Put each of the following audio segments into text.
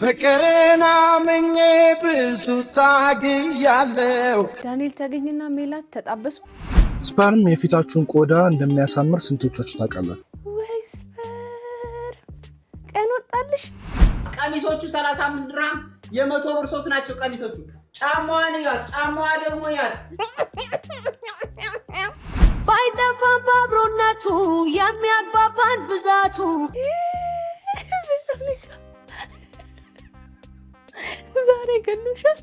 ፍቅርን አምኜ ብዙ ታግያለሁ። ዳንኤል ተገኝና ሜላት ተጣበሱ። ስፐርም የፊታችሁን ቆዳ እንደሚያሳምር ስንቶቻችሁ ታውቃላችሁ? ወይ ስፐር ቀን ወጣልሽ። ቀሚሶቹ 35 ድራም የ100 ብር 3 ናቸው ቀሚሶቹ። ጫማዋን ያት ጫማዋ ደግሞ ያት ባይጠፋ ባብሮነቱ የሚያግባባን ብዛቱ ዛሬ ገሉሻል።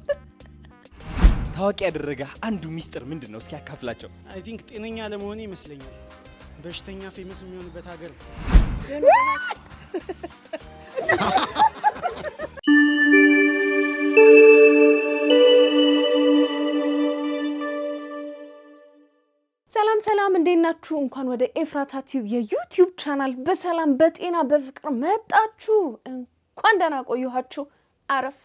ታዋቂ ያደረገ አንዱ ሚስጥር ምንድን ነው? እስኪ ያካፍላቸው። አይ ቲንክ ጤነኛ ለመሆኔ ይመስለኛል። በሽተኛ ፌመስ የሚሆንበት ሀገር ሰላም እንዴት ናችሁ? እንኳን ወደ ኤፍራታ ቲዩብ የዩቲዩብ ቻናል በሰላም በጤና በፍቅር መጣችሁ። እንኳን ደህና ቆያችሁ። አረፍ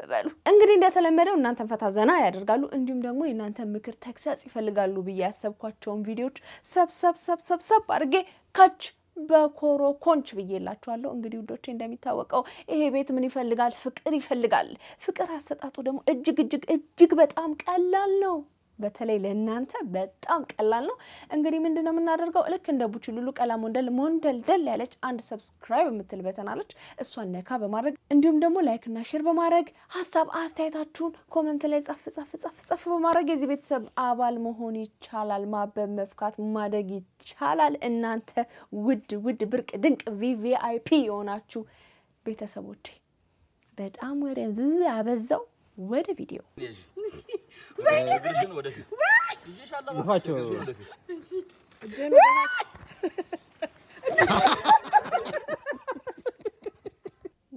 በሉ። እንግዲህ እንደተለመደው እናንተ ፈታ ዘና ያደርጋሉ እንዲሁም ደግሞ የእናንተ ምክር ተግሳጽ ይፈልጋሉ ብዬ ያሰብኳቸውን ቪዲዮዎች ሰብ አድርጌ ካች በኮሮ ኮንች ብዬላችኋለሁ። እንግዲህ ውዶቼ እንደሚታወቀው ይሄ ቤት ምን ይፈልጋል? ፍቅር ይፈልጋል። ፍቅር አሰጣጡ ደግሞ እጅግ በጣም ቀላል ነው። በተለይ ለእናንተ በጣም ቀላል ነው። እንግዲህ ምንድነው የምናደርገው? ልክ እንደ ቡችሉሉ ቀላም ሞንደል ያለች አንድ ሰብስክራይብ የምትል በተናለች እሷን ነካ በማድረግ እንዲሁም ደግሞ ላይክ እና ሼር በማድረግ ሀሳብ አስተያየታችሁን ኮሜንት ላይ ጻፍ በማድረግ የዚህ ቤተሰብ አባል መሆን ይቻላል። ማበብ መፍካት ማደግ ይቻላል። እናንተ ውድ ብርቅ ድንቅ ቪቪአይፒ የሆናችሁ ቤተሰቦቼ በጣም ወሬ አበዛው። ወደ ቪዲዮ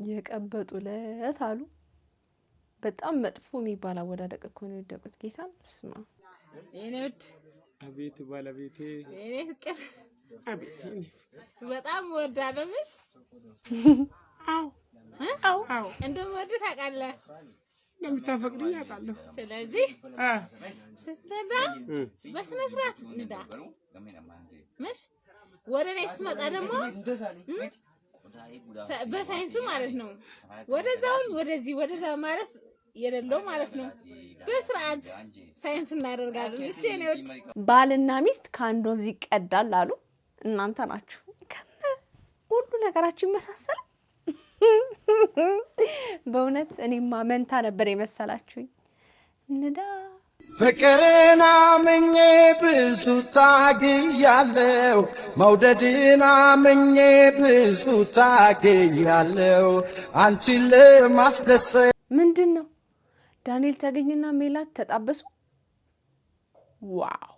የቀበጡለት አሉ። በጣም መጥፎ የሚባል አወዳደቅ እኮ ነው የወደቁት። ጌታን ስማ እኔት አቤት ባለቤቴ እኔ ፍቅር አቤት በጣም ወዳለምሽ። አው እንደምወድ ታውቃለህ። እንደምታፈቅዱኝ ያውቃለሁ። ስለዚህ ስትነዳ በስነ ስርዓት ንዳ። መሽ ወደ ላይ ስትመጣ ደግሞ በሳይንስ ማለት ነው ወደዛውን ወደዛ ማለት የሌለው ማለት ነው። በስርዓት ሳይንስ እናደርጋለን። እሺ ነው ባልና ሚስት ከአንድ ወንዝ ይቀዳል አሉ። እናንተ ናችሁ ሁሉ ነገራችሁ ይመሳሰላል። በእውነት እኔማ መንታ ነበር የመሰላችሁኝ። ንዳ ፍቅርን አምኜ ብዙ ታግያለሁ። መውደድን አምኜ ብዙ ታግያለሁ። አንቺን ለማስደሰት ምንድን ነው ዳንኤል ተገኝና ሜላት ተጣበሱ? ዋው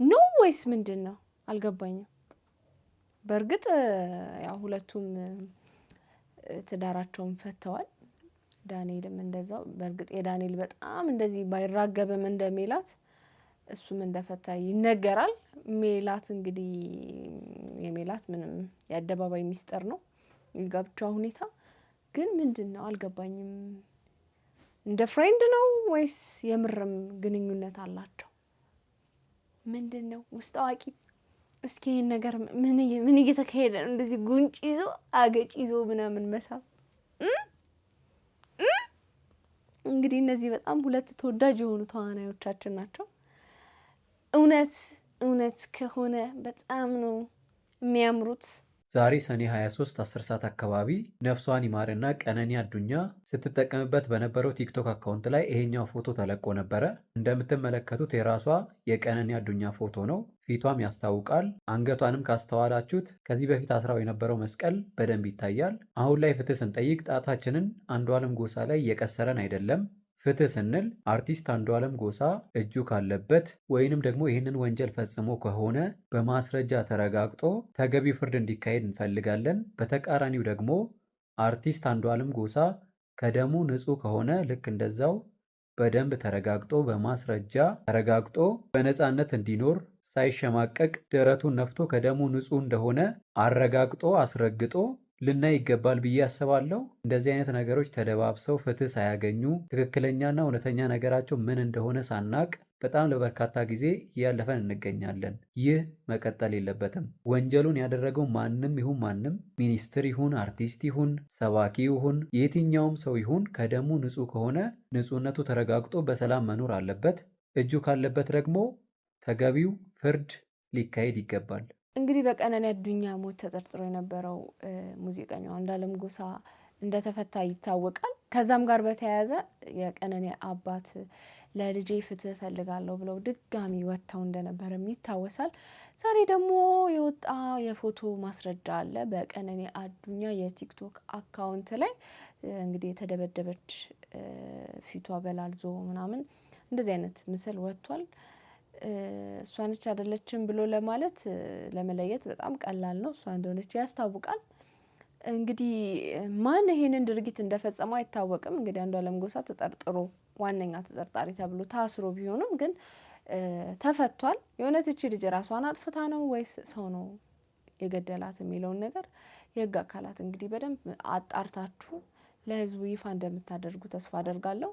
ነው ወይስ ምንድን ነው? አልገባኝም። በእርግጥ ያው ሁለቱም ትዳራቸውን ፈተዋል። ዳንኤልም እንደዛው። በእርግጥ የዳንኤል በጣም እንደዚህ ባይራገብም እንደሜላት እሱም እንደፈታ ይነገራል። ሜላት እንግዲህ የሜላት ምንም የአደባባይ ሚስጥር ነው የጋብቻ ሁኔታ። ግን ምንድን ነው አልገባኝም። እንደ ፍሬንድ ነው ወይስ የምርም ግንኙነት አላቸው? ምንድን ነው ውስጥ አዋቂ? እስኪ ይሄን ነገር ምን እየተካሄደ ነው? እንደዚህ ጉንጭ ይዞ አገጭ ይዞ ምናምን መሳብ። እንግዲህ እነዚህ በጣም ሁለት ተወዳጅ የሆኑ ተዋናዮቻችን ናቸው። እውነት ከሆነ በጣም ነው የሚያምሩት። ዛሬ ሰኔ 23 10 ሰዓት አካባቢ ነፍሷን ይማርና ቀነኒ አዱኛ ስትጠቀምበት በነበረው ቲክቶክ አካውንት ላይ ይሄኛው ፎቶ ተለቆ ነበረ። እንደምትመለከቱት የራሷ የቀነኒ አዱኛ ፎቶ ነው። ፊቷም ያስታውቃል። አንገቷንም ካስተዋላችሁት ከዚህ በፊት አስራው የነበረው መስቀል በደንብ ይታያል። አሁን ላይ ፍትህ ስንጠይቅ ጣታችንን አንዱዓለም ጎሳ ላይ እየቀሰረን አይደለም። ፍትህ ስንል አርቲስት አንዱዓለም ጎሳ እጁ ካለበት ወይንም ደግሞ ይህንን ወንጀል ፈጽሞ ከሆነ በማስረጃ ተረጋግጦ ተገቢ ፍርድ እንዲካሄድ እንፈልጋለን። በተቃራኒው ደግሞ አርቲስት አንዱዓለም ጎሳ ከደሙ ንጹህ ከሆነ ልክ እንደዛው በደንብ ተረጋግጦ በማስረጃ ተረጋግጦ በነፃነት እንዲኖር ሳይሸማቀቅ ደረቱን ነፍቶ ከደሙ ንጹህ እንደሆነ አረጋግጦ አስረግጦ ልናይ ይገባል ብዬ አስባለሁ። እንደዚህ አይነት ነገሮች ተደባብሰው ፍትህ ሳያገኙ ትክክለኛና እውነተኛ ነገራቸው ምን እንደሆነ ሳናቅ በጣም ለበርካታ ጊዜ እያለፈን እንገኛለን። ይህ መቀጠል የለበትም። ወንጀሉን ያደረገው ማንም ይሁን ማንም፣ ሚኒስትር ይሁን፣ አርቲስት ይሁን፣ ሰባኪ ይሁን፣ የትኛውም ሰው ይሁን ከደሙ ንጹህ ከሆነ ንጹህነቱ ተረጋግጦ በሰላም መኖር አለበት። እጁ ካለበት ደግሞ ተገቢው ፍርድ ሊካሄድ ይገባል። እንግዲህ በቀነኒ አዱኛ ሞት ተጠርጥሮ የነበረው ሙዚቀኛው አንዱዓለም ጎሳ እንደተፈታ ይታወቃል። ከዛም ጋር በተያያዘ የቀነኒ አባት ለልጄ ፍትህ ፈልጋለሁ ብለው ድጋሚ ወጥተው እንደነበረም ይታወሳል። ዛሬ ደግሞ የወጣ የፎቶ ማስረጃ አለ በቀነኒ አዱኛ የቲክቶክ አካውንት ላይ እንግዲህ የተደበደበች ፊቷ በላልዞ ምናምን እንደዚህ አይነት ምስል ወጥቷል። እሷ ነች አይደለችም ብሎ ለመለየት በጣም ቀላል ነው። እሷ እንደሆነች ያስታውቃል። እንግዲህ ማን ይሄንን ድርጊት እንደፈጸመው አይታወቅም። እንግዲህ አንዱዓለም ጎሳ ተጠርጥሮ ዋነኛ ተጠርጣሪ ተብሎ ታስሮ ቢሆንም ግን ተፈቷል። የእውነት እቺ ልጅ ራሷን አጥፍታ ነው ወይስ ሰው ነው የገደላት የሚለውን ነገር የህግ አካላት እንግዲህ በደንብ አጣርታችሁ ለህዝቡ ይፋ እንደምታደርጉ ተስፋ አደርጋለሁ።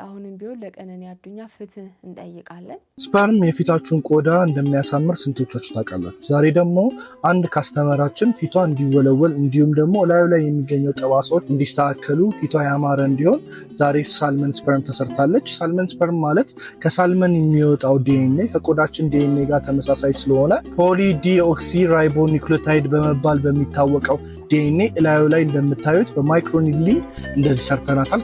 አሁንም ቢሆን ለቀነኒ አዱኛ ፍትህ እንጠይቃለን። ስፐርም የፊታችሁን ቆዳ እንደሚያሳምር ስንቶቻችሁ ታውቃላችሁ? ዛሬ ደግሞ አንድ ካስተመራችን ፊቷ እንዲወለወል እንዲሁም ደግሞ ላዩ ላይ የሚገኘው ጠባሳዎች እንዲስተካከሉ ፊቷ ያማረ እንዲሆን ዛሬ ሳልመን ስፐርም ተሰርታለች። ሳልመን ስፐርም ማለት ከሳልመን የሚወጣው ዲኤንኤ ከቆዳችን ዲኤንኤ ጋር ተመሳሳይ ስለሆነ ፖሊ ዲኦክሲ ራይቦ ኒውክሊዮታይድ በመባል በሚታወቀው ዲኤንኤ ላዩ ላይ እንደምታዩት በማይክሮኒድሊንግ እንደዚህ ሰርተናታል።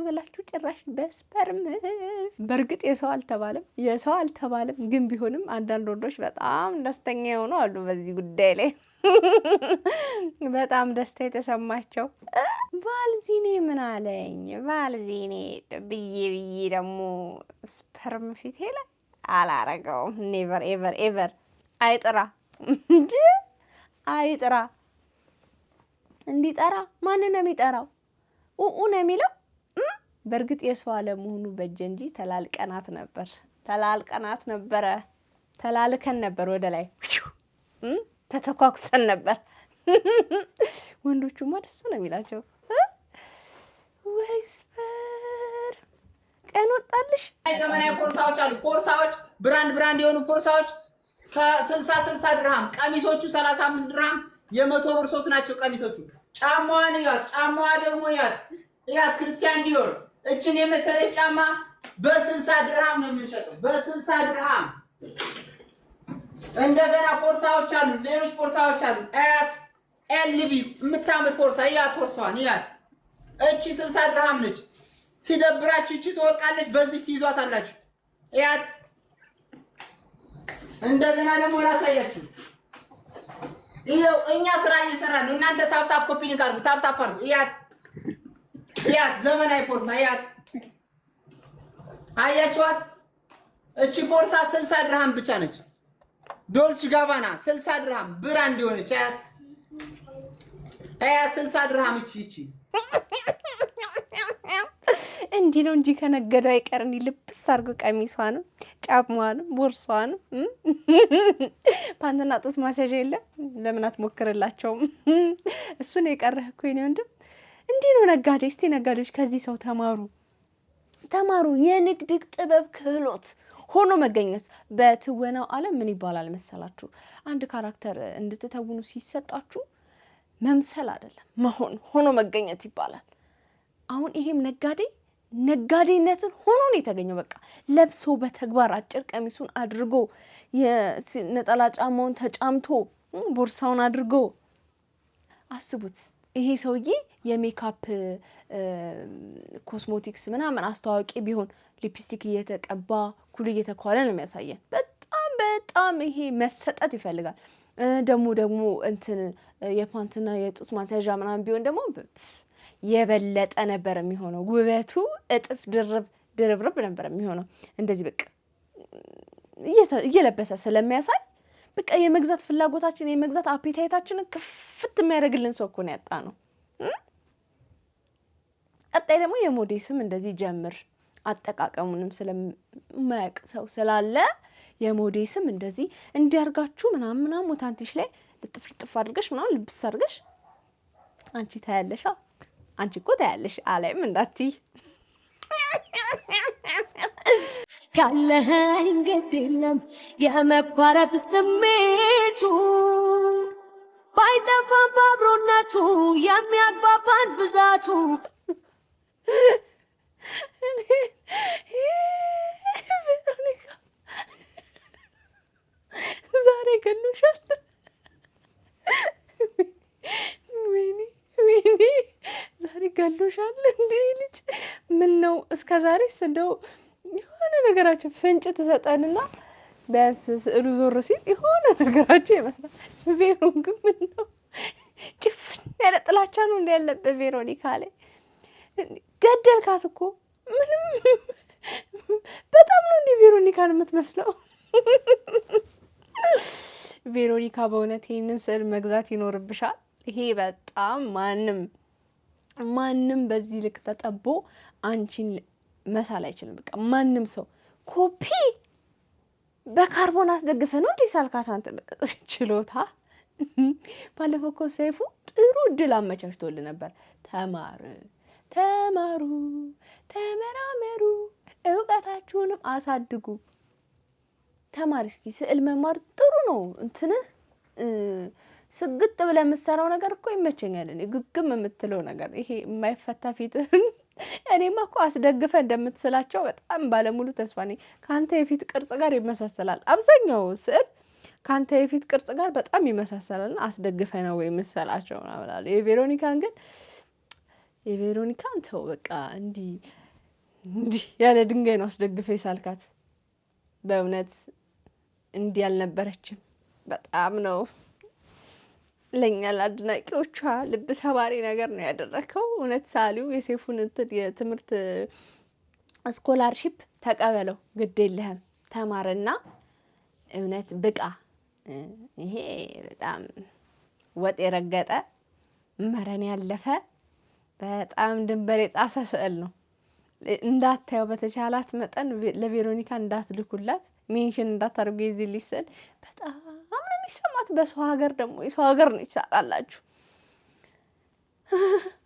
ብላችሁ ጭራሽ በስፐርም በእርግጥ የሰው አልተባለም ግን ቢሆንም አንዳንድ ወንዶች በጣም ደስተኛ የሆኑ አሉ በዚህ ጉዳይ ላይ በጣም ደስታ የተሰማቸው። ቫልዚኔ ምን አለኝ? ቫልዚኔ ብዬ ደግሞ ስፐርም ፊቴ ላይ አላረገውም። ኔቨር ኤቨር ኤቨር። አይጥራ እንዲጠራ ማንን ነው የሚጠራው? ነው የሚለው። በእርግጥ የሰው አለመሆኑ በጀ እንጂ ተላልከን ነበር ወደ ላይ ተተኳኩሰን ነበር። ወንዶቹማ ደስ ነው የሚላቸው። ወይስፐር ቀን ወጣልሽ። ዘመናዊ ቦርሳዎች አሉ። ቦርሳዎች ብራንድ የሆኑ ቦርሳዎች 60 ድርሃም፣ ቀሚሶቹ 35 ድርሃም የ100 ብር 3 ናቸው ቀሚሶቹ። ጫማዋን ያት፣ ጫማዋ ደግሞ ያት ክርስቲያን ዲዮር እችን የመሰለች ጫማ በ60 ድርሃም ነው የምንሸጠው፣ በ60 ድርሃም። እንደገና ቦርሳዎች አሉ፣ ሌሎች ቦርሳዎች አሉ። አያት ኤልቪ የምታምር ቦርሳ ቦርሳዋን እቺ 60 ድርሃም ነች። ሲደብራችሁ እቺ ትወርቃለች፣ በዚህ ትይዟታላችሁ። አያት እንደገና ደግሞ ላሳያችሁ። ይሄው እኛ ስራ እየሰራን ነው። እናንተ ታፕ ኮፒ ሊንክ አድርጉ፣ ታፕ አድርጉ። ያት ዘመናዊ ቦርሳ አያችኋት? እቺ ቦርሳ 60 ድርሃም ብቻ ነች። ዶልች ጋባና 60 ድርሃም ብራንድ የሆነች አያት 60 ድርሃም እቺ እንዲህ ነው እንጂ ከነገደው አይቀር እንዲህ ልብስ አድርጎ ቀሚሷንም ጫማዋንም ቦርሷንም ፓንትና ጡት ማስያዣ የለም። ለምን አትሞክርላቸውም? እሱ ነው የቀረህ እኮ የኔ ወንድም። እንዲህ ነው ነጋዴ። እስቲ ነጋዴዎች ከዚህ ሰው ተማሩ። የንግድ ጥበብ ክህሎት ሆኖ መገኘት። በትወናው ዓለም ምን ይባላል መሰላችሁ? አንድ ካራክተር እንድትተውኑ ሲሰጣችሁ መምሰል አይደለም መሆን፣ ሆኖ መገኘት ይባላል። አሁን ይሄም ነጋዴነትን ሆኖ ነው የተገኘው። በቃ ለብሶ በተግባር አጭር ቀሚሱን አድርጎ የነጠላ ጫማውን ተጫምቶ ቦርሳውን አድርጎ አስቡት። ይሄ ሰውዬ የሜካፕ ኮስሞቲክስ ምናምን አስተዋዋቂ ቢሆን ሊፕስቲክ እየተቀባ ኩል እየተኳለ ነው የሚያሳየን። በጣም ይሄ መሰጠት ይፈልጋል። ደግሞ እንትን የፓንትና የጡት ማስያዣ ምናምን ቢሆን ደግሞ የበለጠ ነበር የሚሆነው። ውበቱ እጥፍ ድርብርብ ነበር የሚሆነው። እንደዚህ በቃ እየለበሰ ስለሚያሳይ በቃ የመግዛት ፍላጎታችን የመግዛት አፔታይታችንን ክፍት የሚያደርግልን ሰው እኮ ነው ያጣ ነው። ቀጣይ ደግሞ የሞዴስም እንደዚህ ጀምር አጠቃቀሙንም ስለማያውቅ ሰው ስላለ የሞዴ ስም እንደዚህ እንዲያርጋችሁ ምናምን ሞታንቲሽ ላይ ልጥፍ አድርገሽ ምናምን ልብስ አድርገሽ አንቺ ታያለሽ። አንቺ እኮ ታያለሽ አላይም እንዳትይ። ካለኸኝ ግድ የለም የመኳረፍ ስሜቱ ባይጠፋም በአብሮነቱ የሚያግባባን ብዛቱ ቬሮኒካ ዛሬ ገሉሻል። ወይኔ ዛሬ ገሉሻል። እንዴ ልጅ ምን ነው እስከ ዛሬስ እንደው የሆነ ነገራችን ፍንጭ ትሰጠንና ቢያንስ ስዕሉ ዞር ሲል የሆነ ነገራቸው ይመስላል። ቬሮን ግን ምን ነው ጭፍን ያለ ጥላቻ ነው እንደ ያለበት ቬሮኒካ ላይ ገደልካት እኮ ምንም በጣም ነው እንደ ቬሮኒካን የምትመስለው። ቬሮኒካ በእውነት ይህንን ስዕል መግዛት ይኖርብሻል። ይሄ በጣም ማንም በዚህ ልክ ተጠቦ አንቺን መሳል አይችልም። በቃ ማንም ሰው ኮፒ በካርቦን አስደግፈ ነው እንዴ ሳልካት አንተ ችሎታ። ባለፈው እኮ ሰይፉ ጥሩ እድል አመቻችቶል ነበር። ተማሩ፣ ተመራመሩ፣ እውቀታችሁንም አሳድጉ። ተማሪ እስኪ ስዕል መማር ጥሩ ነው። እንትንህ ስግጥ ብለህ የምትሰራው ነገር እኮ ይመቸኛል። እኔ ግግም የምትለው ነገር ይሄ የማይፈታ ፊትህን እኔማ እኮ አስደግፈ እንደምትስላቸው በጣም ባለሙሉ ተስፋ ነኝ። ከአንተ የፊት ቅርጽ ጋር ይመሳሰላል። አብዛኛው ስዕል ከአንተ የፊት ቅርጽ ጋር በጣም ይመሳሰላልና አስደግፈ ነው የምትስላቸው ምናምን። የቬሮኒካን ተው በቃ እንዲህ ያለ ድንጋይ ነው አስደግፈ ይሳልካት። በእውነት እንዲህ አልነበረችም። በጣም ነው ለኛ ለአድናቂዎቿ ልብ ሰባሪ ነገር ነው ያደረከው። እውነት ሳሊው የሴፉን የትምህርት ስኮላርሺፕ ተቀበለው፣ ግድ የለህም ተማርና እውነት ብቃ። ይሄ በጣም ወጥ የረገጠ መረን ያለፈ በጣም ድንበር የጣሰ ስዕል ነው። እንዳታየው በተቻላት መጠን ለቬሮኒካ እንዳትልኩላት፣ ሜንሽን እንዳታርጉ የዚህ ልጅ ስዕል በጣም ነው የሚሰማት። በሰው ሀገር ደግሞ የሰው ሀገር ነው ይሳቃላችሁ።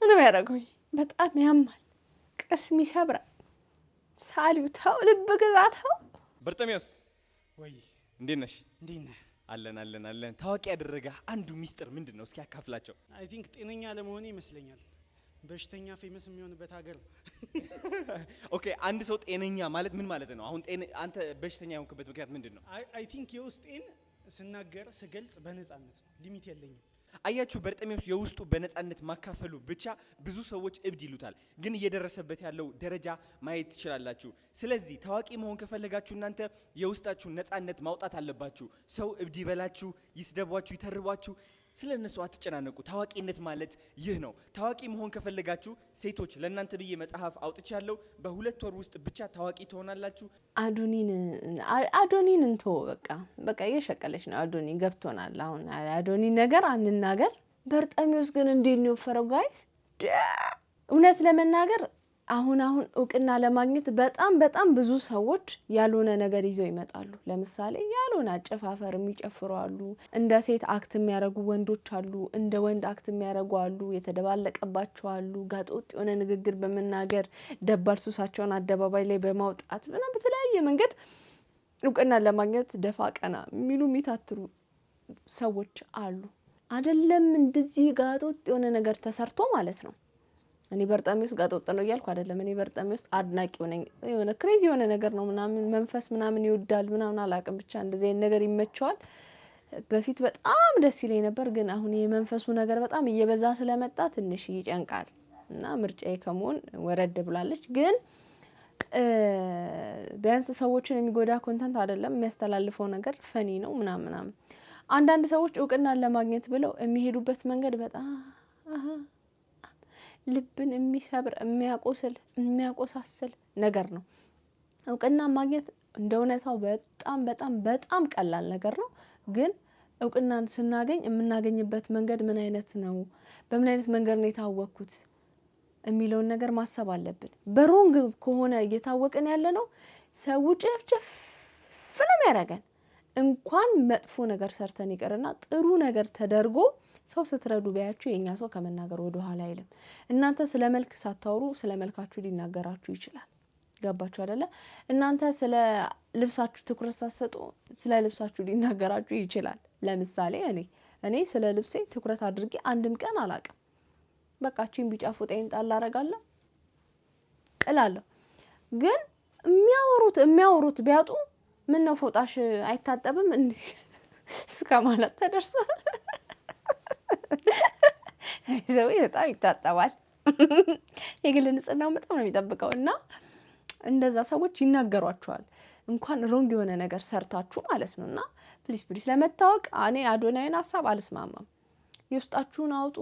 ምንም ያደረገኝ በጣም ያማል፣ ቅስም ይሰብራል። ሳሊው ተው፣ ልብ ግዛተው። በርጠሚዎስ ወይ እንዴት ነሽ? እንዴት ነህ? አለን። ታዋቂ ያደረገ አንዱ ሚስጥር ምንድን ነው? እስኪ ያካፍላቸው። አይ ቲንክ ጤነኛ ለመሆኔ ይመስለኛል። በሽተኛ ፌመስ የሚሆንበት ሀገር ነው። ኦኬ፣ አንድ ሰው ጤነኛ ማለት ምን ማለት ነው? አሁን አንተ በሽተኛ የሆንክበት ምክንያት ምንድን ነው? አይ ቲንክ የውስጤን ስናገር ስገልጽ በነፃነት ሊሚት የለኝም። አያችሁ፣ በርጤሜዎስ የውስጡ በነፃነት ማካፈሉ ብቻ ብዙ ሰዎች እብድ ይሉታል። ግን እየደረሰበት ያለው ደረጃ ማየት ትችላላችሁ። ስለዚህ ታዋቂ መሆን ከፈለጋችሁ እናንተ የውስጣችሁን ነፃነት ማውጣት አለባችሁ። ሰው እብድ ይበላችሁ፣ ይስደቧችሁ፣ ይተርቧችሁ፣ ስለ እነሱ አትጨናነቁ። ታዋቂነት ማለት ይህ ነው። ታዋቂ መሆን ከፈለጋችሁ ሴቶች፣ ለእናንተ ብዬ መጽሐፍ አውጥቻለሁ። በ2 ወር ውስጥ ብቻ ታዋቂ ትሆናላችሁ። አዶኒን እንቶ በቃ እየሸቀለች ነው። አዶኒ ገብቶናል። አሁን አዶኒ ነገር አንናገር። በርጤሜዎስ ግን እንዴት ነው የወፈረው ጋይስ? እውነት ለመናገር አሁን እውቅና ለማግኘት በጣም ብዙ ሰዎች ያልሆነ ነገር ይዘው ይመጣሉ። ለምሳሌ ያልሆነ አጨፋፈር የሚጨፍሩ አሉ። እንደ ሴት አክት የሚያደርጉ ወንዶች አሉ። እንደ ወንድ አክት የሚያደርጉ አሉ። የተደባለቀባቸው አሉ። ጋጠወጥ የሆነ ንግግር በመናገር ደባል ሱሳቸውን አደባባይ ላይ በማውጣት ምናምን በተለያየ መንገድ እውቅና ለማግኘት ደፋ ቀና የሚሉ የሚታትሩ ሰዎች አሉ። አይደለም እንደዚህ ጋጠወጥ የሆነ ነገር ተሰርቶ ማለት ነው። እኔ በርጤሜዎስ ጋጠወጥ ነው እያልኩ አይደለም። እኔ በርጤሜዎስ አድናቂው ነኝ። የሆነ ክሬዚ የሆነ ነገር ነው ምናምን መንፈስ ምናምን ይወዳል ምናምን አላውቅም፣ ብቻ እንደዚህ አይነት ነገር ይመቸዋል። በፊት በጣም ደስ ይለኝ ነበር፣ ግን አሁን የመንፈሱ ነገር በጣም እየበዛ ስለመጣ ትንሽ ይጨንቃል እና ምርጫዬ ከመሆን ወረድ ብላለች። ግን ቢያንስ ሰዎችን የሚጎዳ ኮንተንት አይደለም የሚያስተላልፈው ነገር ፈኒ ነው ምናምን። አንዳንድ ሰዎች እውቅናን ለማግኘት ብለው የሚሄዱበት መንገድ በጣም ልብን የሚሰብር የሚያቆሳስል ነገር ነው። እውቅና ማግኘት እንደ እውነታው በጣም ቀላል ነገር ነው። ግን እውቅናን ስናገኝ የምናገኝበት መንገድ ምን አይነት ነው? በምን አይነት መንገድ ነው የታወቅኩት? የሚለውን ነገር ማሰብ አለብን። በሮንግ ከሆነ እየታወቀን ያለ ነው ሰው ጭፍጭፍ ነው የሚያደርገን። እንኳን መጥፎ ነገር ሰርተን ይቀርና ጥሩ ነገር ተደርጎ ሰው ስትረዱ ቢያችሁ የኛ ሰው ከመናገር ወደ ኋላ አይልም። እናንተ ስለ መልክ ሳታወሩ ስለ መልካችሁ ሊናገራችሁ ይችላል። ገባችሁ አይደለ? እናንተ ስለ ልብሳችሁ ትኩረት ሳትሰጡ ስለ ልብሳችሁ ሊናገራችሁ ይችላል። ለምሳሌ እኔ ስለ ልብሴ ትኩረት አድርጌ አንድም ቀን አላቅም። በቃ እቺን ቢጫ ፎጣዬን ጣል አደርጋለሁ እላለሁ። ግን የሚያወሩት ቢያጡ ምን ነው ፎጣሽ አይታጠብም እስከ ማለት ተደርሷል። ዘው በጣም ይታጠባል። የግል ንጽህናውን በጣም ነው የሚጠብቀው እና እንደዛ ሰዎች ይናገሯቸዋል። እንኳን ሮንግ የሆነ ነገር ሰርታችሁ ማለት ነውና ፕሊስ ለመታወቅ እኔ አዶናይን ሀሳብ አልስማማም። የውስጣችሁን አውጡ።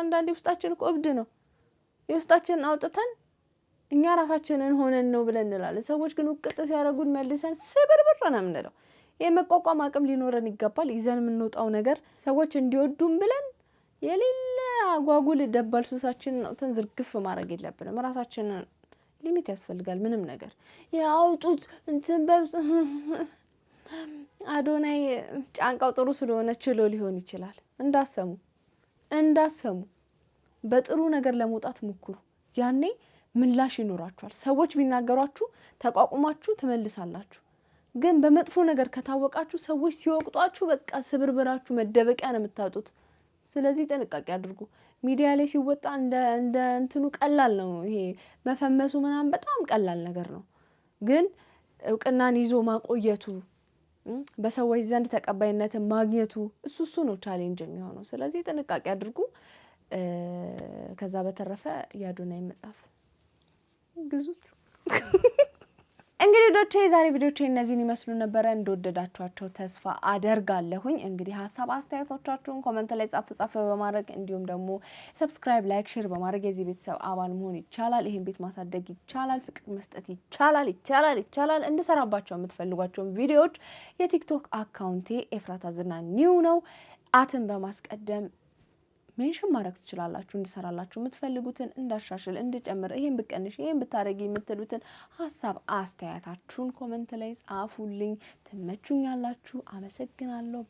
አንዳንዴ ውስጣችን እኮ እብድ ነው። የውስጣችንን አውጥተን እኛ ራሳችንን ሆነን ነው ብለን እንላለን። ሰዎች ግን ውቅጥ ሲያደርጉን መልሰን ስብርብር ነው የምንለው። የመቋቋም አቅም ሊኖረን ይገባል። ይዘን የምንወጣው ነገር ሰዎች እንዲወዱን ብለን የሌለ አጓጉል ደባል ሱሳችንን አውጥተን ዝርግፍ ማድረግ የለብንም። ራሳችንን ሊሚት ያስፈልጋል። ምንም ነገር ያውጡት እንትን በሉት። አዶናይ ጫንቃው ጥሩ ስለሆነ ችሎ ሊሆን ይችላል። እንዳሰሙ በጥሩ ነገር ለመውጣት ሞክሩ። ያኔ ምላሽ ይኖራችኋል። ሰዎች ቢናገሯችሁ ተቋቁማችሁ ትመልሳላችሁ። ግን በመጥፎ ነገር ከታወቃችሁ ሰዎች ሲወቅጧችሁ በቃ ስብርብራችሁ መደበቂያ ነው የምታጡት። ስለዚህ ጥንቃቄ አድርጉ። ሚዲያ ላይ ሲወጣ እንደ እንትኑ ቀላል ነው። ይሄ መፈመሱ ምናምን በጣም ቀላል ነገር ነው። ግን እውቅናን ይዞ ማቆየቱ በሰዎች ዘንድ ተቀባይነትን ማግኘቱ እሱ ነው ቻሌንጅ የሚሆነው። ስለዚህ ጥንቃቄ አድርጉ። ከዛ በተረፈ የአዶናይ መጽሐፍ ግዙት። እንግዲህ ዶቼ የዛሬ ቪዲዮቼ እነዚህን ይመስሉ ነበረ። እንደወደዳችኋቸው ተስፋ አደርጋለሁኝ። እንግዲህ ሀሳብ አስተያየቶቻችሁን ኮመንት ላይ ጻፍ በማድረግ እንዲሁም ደግሞ ሰብስክራይብ፣ ላይክ፣ ሼር በማድረግ የዚህ ቤተሰብ አባል መሆን ይቻላል። ይሄን ቤት ማሳደግ ይቻላል። ፍቅር መስጠት ይቻላል። እንድሰራባቸው የምትፈልጓቸውን ቪዲዮዎች የቲክቶክ አካውንቴ ኤፍራታ ዝና ኒው ነው። አትን በማስቀደም ሜንሽን ማድረግ ትችላላችሁ። እንድሰራላችሁ የምትፈልጉትን እንዳሻሽል፣ እንድጨምር፣ ይሄን ብቀንሽ፣ ይሄን ብታረጊ የምትሉትን ሀሳብ አስተያየታችሁን ኮመንት ላይ ጻፉልኝ። ትመቹኛላችሁ። አመሰግናለሁ።